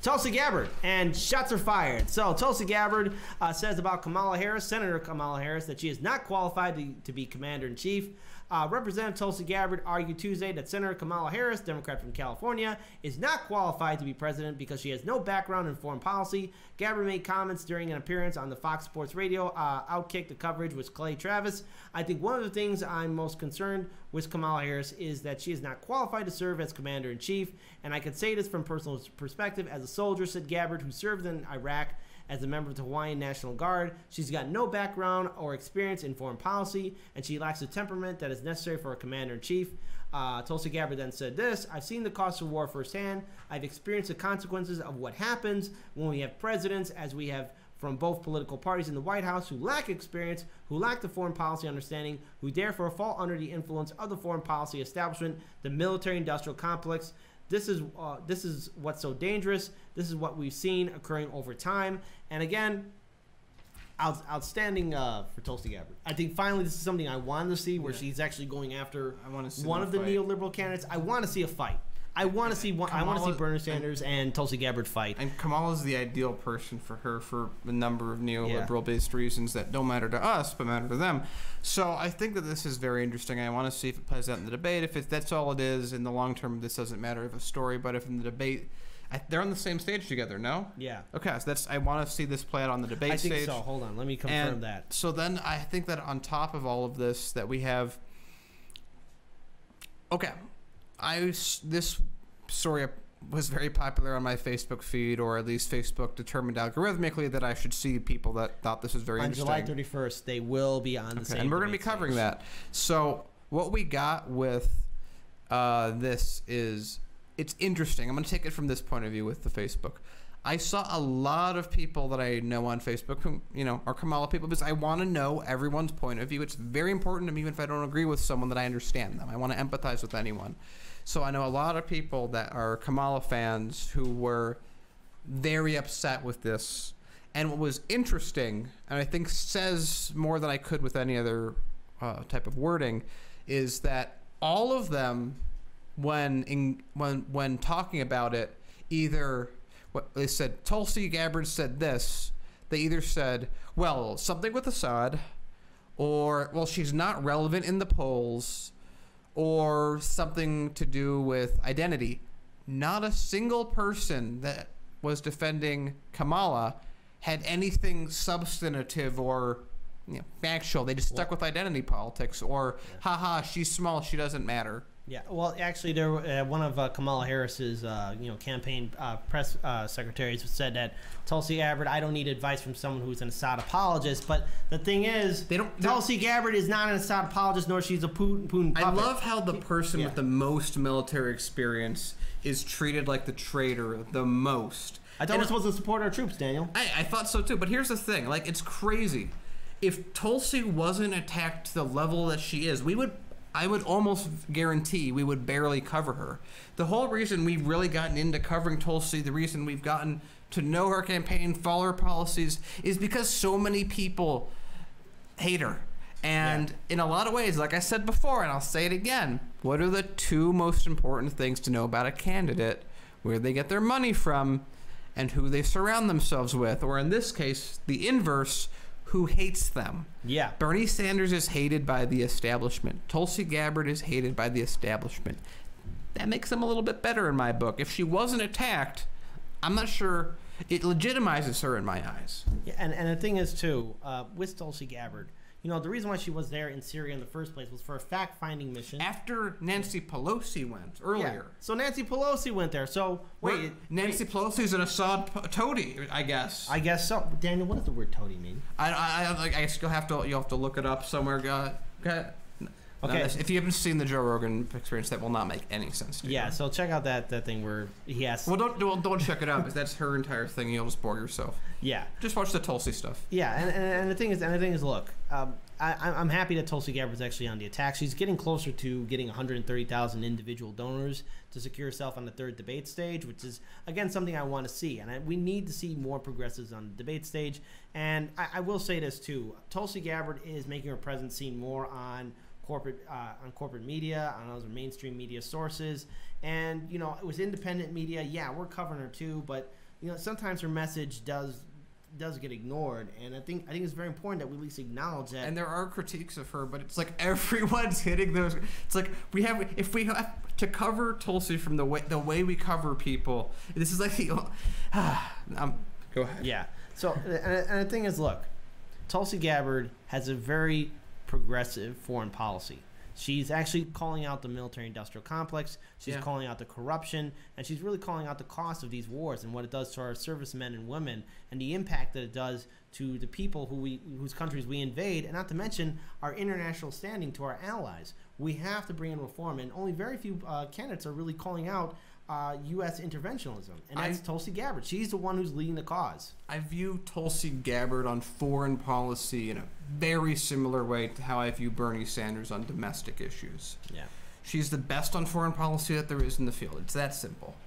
Tulsi Gabbard, and shots are fired. So Tulsi Gabbard says about Kamala Harris, Senator Kamala Harris, that she is not qualified to be commander-in-chief. Representative Tulsi Gabbard argued Tuesday that Senator Kamala Harris, Democrat from California, is not qualified to be president because she has no background in foreign policy. Gabbard made comments during an appearance on the Fox Sports Radio Outkick the coverage with Clay Travis. I think one of the things I'm most concerned with Kamala Harris is that she is not qualified to serve as commander-in-chief, and I can say this from personal perspective as a soldier, said Gabbard, who served in Iraq as a member of the Hawaiian National Guard. She's got no background or experience in foreign policy, and she lacks the temperament that is necessary for a commander-in-chief. Tulsi Gabbard then said this: I've seen the cost of war firsthand. I've experienced the consequences of what happens when we have presidents, as we have from both political parties in the White House, who lack experience, who lack the foreign policy understanding, who therefore fall under the influence of the foreign policy establishment, the military-industrial complex. This is what's so dangerous. This is what we've seen occurring over time. And again, outstanding for Tulsi Gabbard. I think finally this is something I wanted to see, where she's actually going after one of the neoliberal candidates. I want to see a fight. I want to see Bernie Sanders and Tulsi Gabbard fight. And Kamala's the ideal person for her for a number of neoliberal-based reasons that don't matter to us but matter to them. So I think that this is very interesting. I want to see if it plays out in the debate. If that's all it is, in the long term, this doesn't matter of a story. But if in the debate, they're on the same stage together, no? Yeah. Okay, so I want to see this play out on the debate stage. I think so. Hold on. Let me confirm that. So then I think that on top of all of this, that we have... Okay. This story was very popular on my Facebook feed, or at least Facebook determined algorithmically that I should see people that thought this was very interesting. On July 31st, they will be on the same. And we're going to be covering that. So what we got with this is, it's interesting. I'm going to take it from this point of view with the Facebook. I saw a lot of people that I know on Facebook who, are Kamala people, because I want to know everyone's point of view. It's very important to me, even if I don't agree with someone, that I understand them. I want to empathize with anyone. So I know a lot of people that are Kamala fans who were very upset with this. And what was interesting, and I think says more than I could with any other type of wording, is that all of them, when talking about it, either... What they said, Tulsi Gabbard said this. They either said, well, something with Assad, or, well, she's not relevant in the polls, or something to do with identity. Not a single person that was defending Kamala had anything substantive or factual. They just stuck with identity politics, or, haha, she's small, she doesn't matter. Yeah, well, actually, there one of Kamala Harris's campaign press secretaries said that Tulsi Gabbard, I don't need advice from someone who's an Assad apologist. But the thing is, Tulsi Gabbard is not an Assad apologist, nor she's a Putin puppet. I love how the person with the most military experience is treated like the traitor the most. I thought we're supposed to support our troops, Daniel. I thought so too, but here's the thing: it's crazy. If Tulsi wasn't attacked to the level that she is, I would almost guarantee we would barely cover her. The whole reason we've really gotten into covering Tulsi, the reason we've gotten to know her campaign, follow her policies, is because so many people hate her. And in a lot of ways, like I said before, and I'll say it again, what are the two most important things to know about a candidate? Where they get their money from, and who they surround themselves with. Or in this case, the inverse, who hates them. Yeah. Bernie Sanders is hated by the establishment. Tulsi Gabbard is hated by the establishment. That makes them a little bit better in my book. If she wasn't attacked, I'm not sure it legitimizes her in my eyes. Yeah, and the thing is, too, with Tulsi Gabbard, the reason why she was there in Syria in the first place was for a fact-finding mission. After Nancy Pelosi went earlier. Yeah. So Nancy Pelosi went there. So Nancy Pelosi's an Assad toady, I guess. I guess so. Daniel, what does the word toady mean? I guess you'll have to look it up somewhere. Go ahead. Okay. If you haven't seen the Joe Rogan Experience, that will not make any sense to you. Yeah, so check out that thing where he has... Well, don't check it out, because that's her entire thing. You'll just bore yourself. Yeah. Just watch the Tulsi stuff. Yeah, and the thing is, look, I'm happy that Tulsi Gabbard's actually on the attack. She's getting closer to getting 130,000 individual donors to secure herself on the third debate stage, which is, again, something I want to see. And we need to see more progressives on the debate stage. And I will say this, too. Tulsi Gabbard is making her presence seen more on corporate media, on other mainstream media sources, and it was independent media. Yeah, we're covering her too, but sometimes her message does get ignored, and I think it's very important that we at least acknowledge that. And there are critiques of her, but it's like everyone's hitting those. It's like we have to cover Tulsi from the way we cover people. This is like the. Go ahead. Yeah. So and the thing is, look, Tulsi Gabbard has a very progressive foreign policy. She's actually calling out the military-industrial complex. She's calling out the corruption, and she's really calling out the cost of these wars and what it does to our servicemen and women, and the impact that it does to the people whose countries we invade, and not to mention our international standing to our allies. We have to bring in reform, and only very few candidates are really calling out U.S. interventionism, and that's Tulsi Gabbard. She's the one who's leading the cause. I view Tulsi Gabbard on foreign policy in a very similar way to how I view Bernie Sanders on domestic issues. Yeah. She's the best on foreign policy that there is in the field. It's that simple.